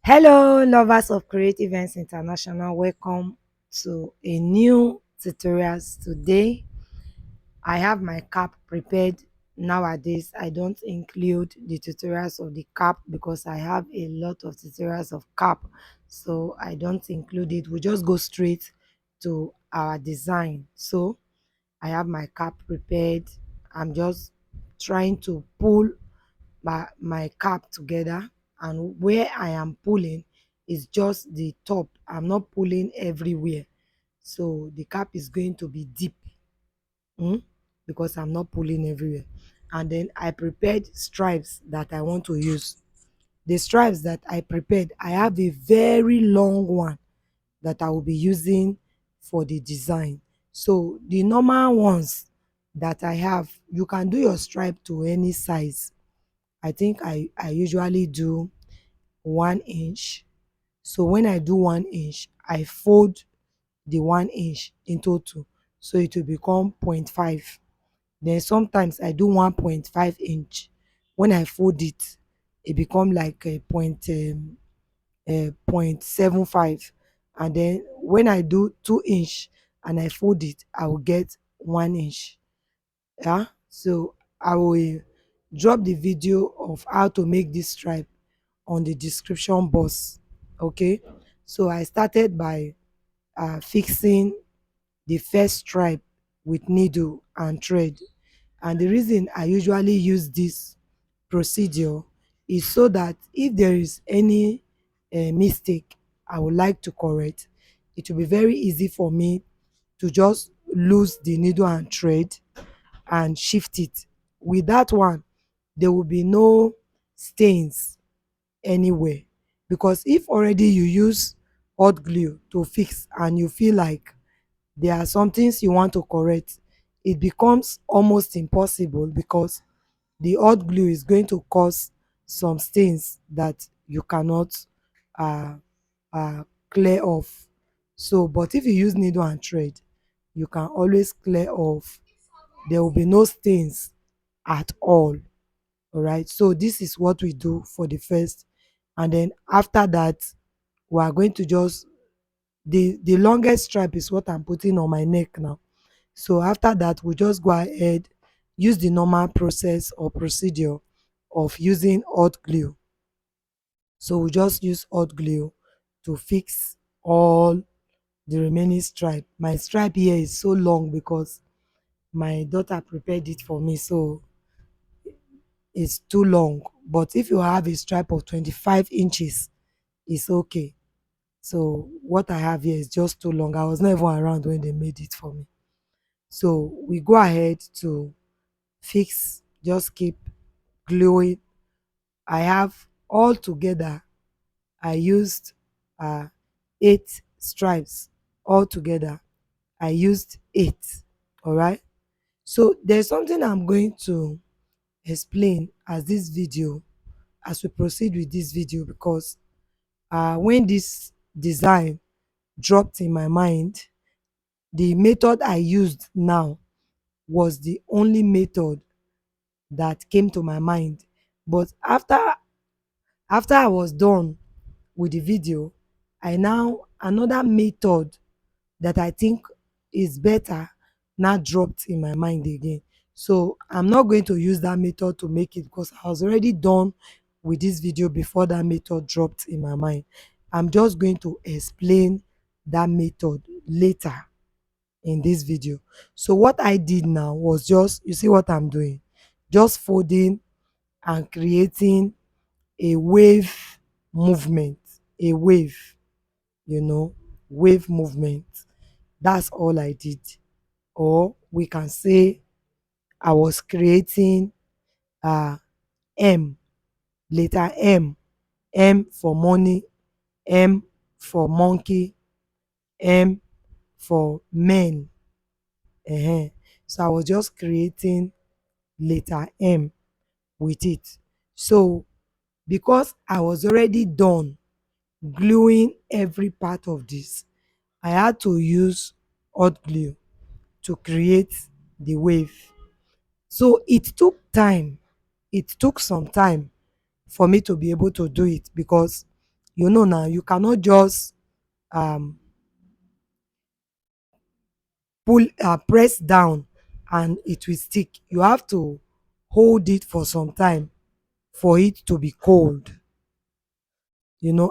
Hello, lovers of Creative Events International. Welcome to a new tutorials. Today, I have my cap prepared. Nowadays, I don't include the tutorials of the cap because I have a lot of tutorials of cap, so I don't include it. We just go straight to our design. So, I have my cap prepared. I'm just trying to pull my cap together, and where I am pulling is just the top. I'm not pulling everywhere, so the cap is going to be deep, mm, because I'm not pulling everywhere. And then I prepared stripes that I want to use. The stripes that I prepared, I have a very long one that I will be using for the design. So the normal ones that I have, you can do your stripe to any size. I think I usually do 1 inch. So when I do 1 inch, I fold the 1 inch into two, so it will become 0.5. Then sometimes I do 1.5 inch. When I fold it, it become like a 0.75. And then when I do 2 inch and I fold it, I will get 1 inch. Yeah, so I will drop the video of how to make this stripe on the description box. Okay, so I started by fixing the first stripe with needle and thread. And the reason I usually use this procedure is so that if there is any mistake I would like to correct, it will be very easy for me to just lose the needle and thread and shift it. With that one, there will be no stains anywhere, because if already you use hot glue to fix and you feel like there are some things you want to correct, it becomes almost impossible, because the hot glue is going to cause some stains that you cannot uh, clear off. So but if you use needle and thread, you can always clear off. There will be no stains at all. All right, so this is what we do for the first. And then after that, we are going to just, the longest stripe is what I'm putting on my neck now. So after that, we just go ahead, use the normal process or procedure of using hot glue. So we just use hot glue to fix all the remaining stripe. My stripe here is so long because my daughter prepared it for me, so it's too long. But if you have a stripe of 25 inches, it's okay. So what I have here is just too long. I was not even around when they made it for me. So we go ahead to fix, just keep gluing. I have all together, I used uh 8 stripes all together. I used 8. All right. So there's something I'm going to explain as this video, as we proceed with this video, because when this design dropped in my mind, the method I used now was the only method that came to my mind. But after I was done with the video, I now, another method that I think is better now dropped in my mind again. So I'm not going to use that method to make it, because I was already done with this video before that method dropped in my mind. I'm just going to explain that method later in this video. So what I did now was, just, you see what I'm doing, just folding and creating a wave movement, a wave, you know, wave movement. That's all I did. Or we can say I was creating uh M, letter M, M for money, M for monkey, M for men. So I was just creating letter M with it. So because I was already done gluing every part of this, I had to use hot glue to create the wave. So it took time. It took some time for me to be able to do it, because You know now, you cannot just um pull press down and it will stick. You have to hold it for some time for it to be cold.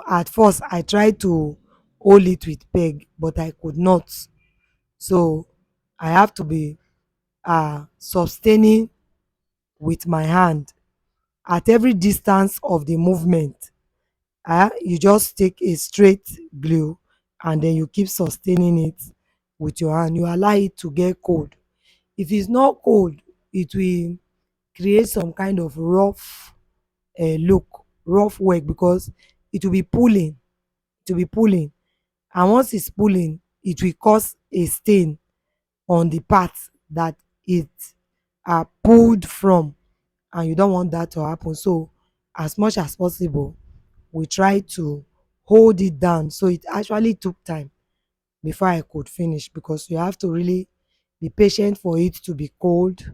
At first I tried to hold it with peg, but I could not. So I have to be sustaining with my hand at every distance of the movement. You just take a straight glue and then you keep sustaining it with your hand. You allow it to get cold. If it's not cold, it will create some kind of rough look, rough work, because it will be pulling, and once it's pulling, it will cause a stain on the part that it pulled from, and you don't want that to happen. So as much as possible, we try to hold it down. So it actually took time before I could finish, because you have to really be patient for it to be cold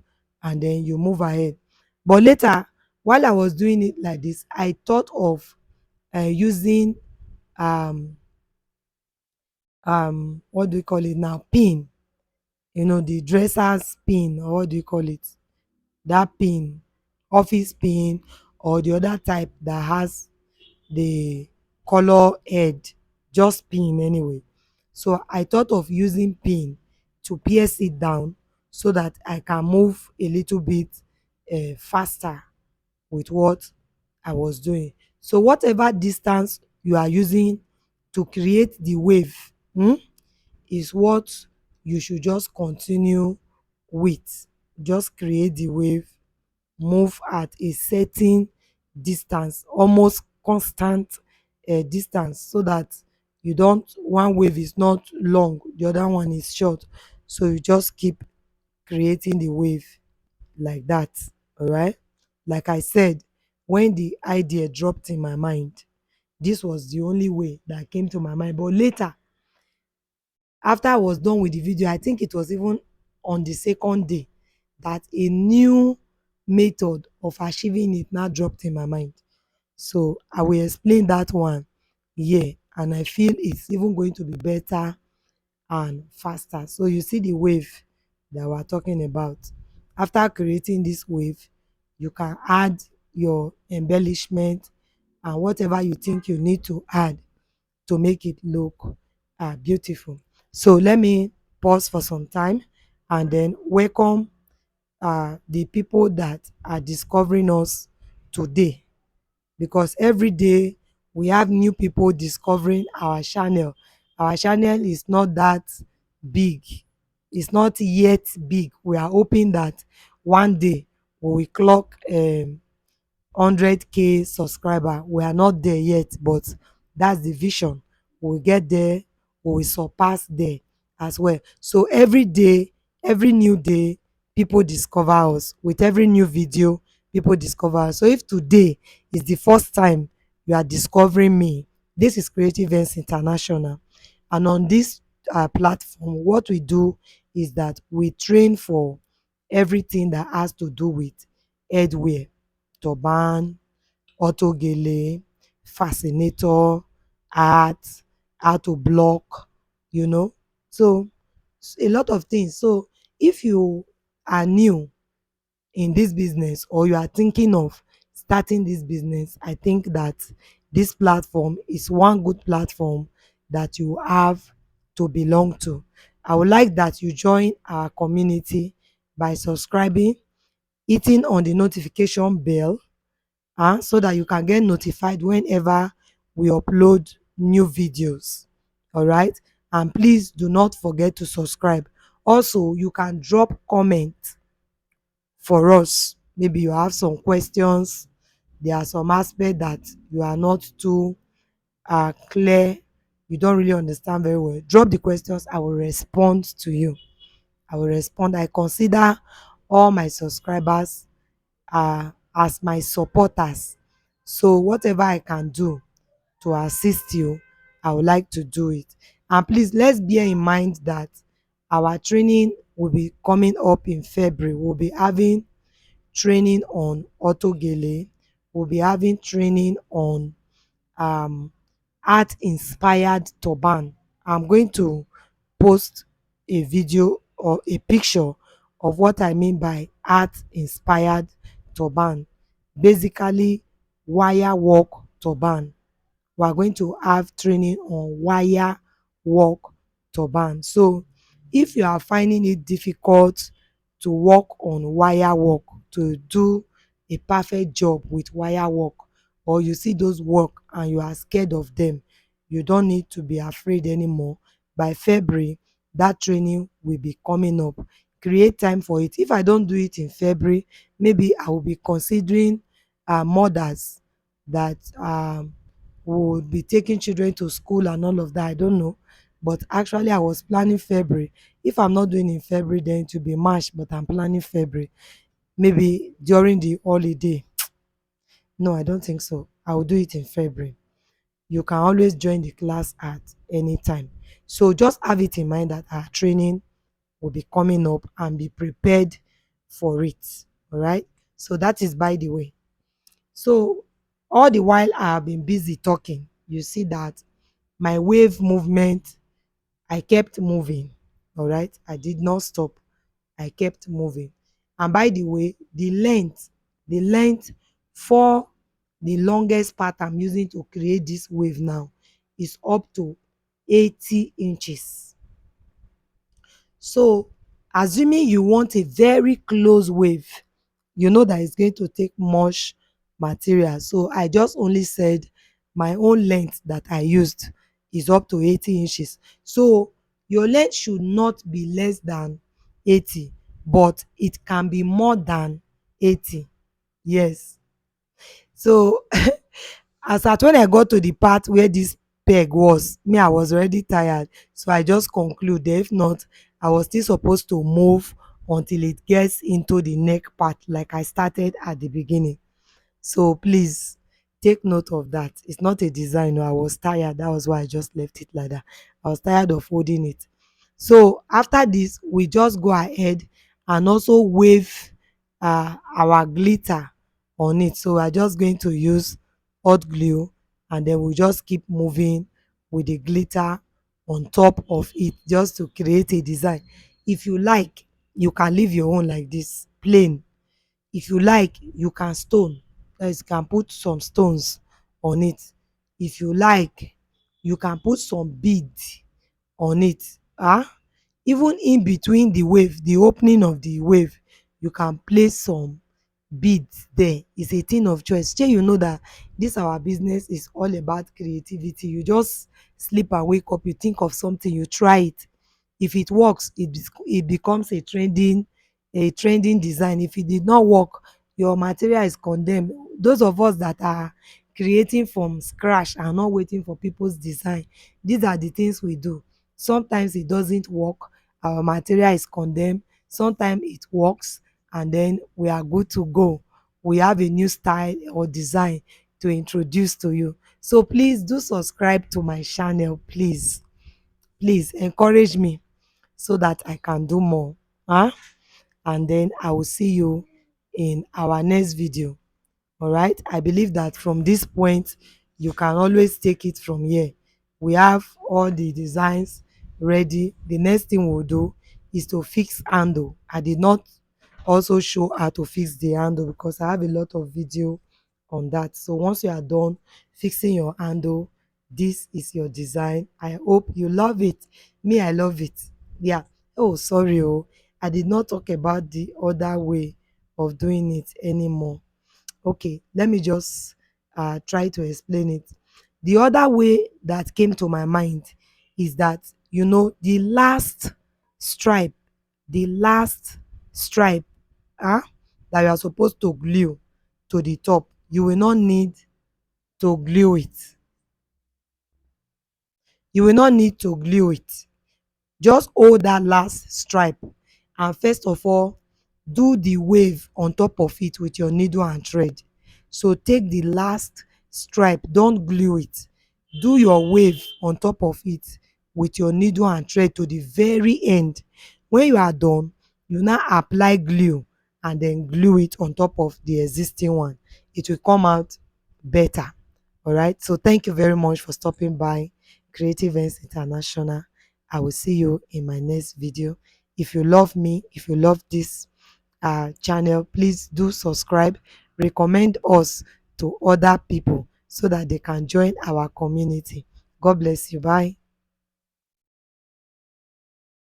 and then you move ahead. But later, while I was doing it like this, I thought of using um what do you call it now, pin, the dresser's pin, or what do you call it, that pin, office pin, or the other type that has the color head, just pin anyway. So I thought of using pin to pierce it down so that I can move a little bit faster with what I was doing. So whatever distance you are using to create the wave, is what you should just continue with. Just create the wave, move at a certain distance, almost constant distance, so that you don't, one wave is not long, the other one is short. So you just keep creating the wave like that. All right. Like I said, when the idea dropped in my mind, this was the only way that came to my mind. But later, after I was done with the video, I think it was even on the second day, that a new method of achieving it now dropped in my mind. So I will explain that one here, and I feel it's even going to be better and faster. So you see the wave that we're talking about. After creating this wave, you can add your embellishment and whatever you think you need to add to make it look beautiful. So let me pause for some time and then welcome the people that are discovering us today, because every day we have new people discovering our channel. Our channel is not that big, it's not yet big. We are hoping that one day we will clock 100K subscriber. We are not there yet, but that's the vision. We'll get there, we will surpass there as well. So every day, every new day, people discover us. With every new video, people discover us. So if today is the first time you are discovering me, this is Creative Ends International. And on this platform, what we do is that we train for everything that has to do with headwear, turban, autogele, fascinator, art, how to block, you know. So a lot of things. So if you are new in this business, or you are thinking of starting this business, I think that this platform is one good platform that you have to belong to. I would like that you join our community by subscribing, hitting on the notification bell, so that you can get notified whenever we upload new videos. All right. And please do not forget to subscribe. Also, you can drop comment for us. Maybe you have some questions, there are some aspects that you are not too clear, you don't really understand very well. Drop the questions, I will respond to you. I will respond. I consider all my subscribers as my supporters. So whatever I can do to assist you, I would like to do it. And please, let's bear in mind that our training will be coming up in February. We'll be having training on autogele. We'll be having training on art inspired turban. I'm going to post a video or a picture of what I mean by art inspired turban. Basically, wire work turban. We are going to have training on wire work turban. So if you are finding it difficult to work on wire work, to do a perfect job with wire work, or you see those work and you are scared of them, you don't need to be afraid anymore. By February, that training will be coming up. Create time for it. If I don't do it in February, maybe I will be considering mothers that would be taking children to school and all of that. I don't know. But actually, I was planning February. If I'm not doing in February, then it will be March, but I'm planning February. Maybe during the holiday. No, I don't think so. I will do it in February. You can always join the class at any time. So just have it in mind that our training will be coming up and be prepared for it. All right. So that is by the way. So all the while I have been busy talking, you see that my wave movement, I kept moving. All right. I did not stop. I kept moving. And by the way, the length for the longest part I'm using to create this wave now is up to 80 inches. So assuming you want a very close wave, you know that it's going to take much material. So I just only said my own length that I used is up to 80 inches. So your length should not be less than 80, but it can be more than 80. Yes. So as at when I got to the part where this peg was, me, I was already tired. So I just concluded. If not, I was still supposed to move until it gets into the neck part, like I started at the beginning. So please take note of that. It's not a design. No, I was tired. That was why I just left it like that. I was tired of holding it. So after this, we just go ahead and also wave our glitter on it. So we're just going to use hot glue, and then we'll just keep moving with the glitter on top of it just to create a design. If you like, you can leave your own like this, plain. If you like, you can stone. That is, you can put some stones on it. If you like, you can put some bead on it. Even in between the wave, the opening of the wave, you can place some beads there. It's a thing of choice. Shey you know that this our business is all about creativity. You just sleep and wake up, you think of something, you try it. If it works, it becomes a trending design. If it did not work, your material is condemned. Those of us that are creating from scratch and not waiting for people's design, these are the things we do. Sometimes it doesn't work, our material is condemned. Sometimes it works, and then we are good to go. We have a new style or design to introduce to you. So please do subscribe to my channel. Please encourage me so that I can do more. And then I will see you in our next video. All right. I believe that from this point, you can always take it from here. We have all the designs ready. The next thing we'll do is to fix handle. I did not also show how to fix the handle because I have a lot of video on that. So once you are done fixing your handle, this is your design. I hope you love it. Me, I love it. Yeah. Oh, sorry. Oh, I did not talk about the other way of doing it anymore. Okay, let me just try to explain it. The other way that came to my mind is that, stripe the last stripe ah that you are supposed to glue to the top, you will not need to glue it. Just hold that last stripe, and first of all, do the wave on top of it with your needle and thread. So take the last stripe, don't glue it. Do your wave on top of it with your needle and thread to the very end. When you are done, you now apply glue and then glue it on top of the existing one. It will come out better. All right. So thank you very much for stopping by Creative Ends International. I will see you in my next video. If you love me, if you love this channel, please do subscribe, recommend us to other people so that they can join our community. God bless you. Bye.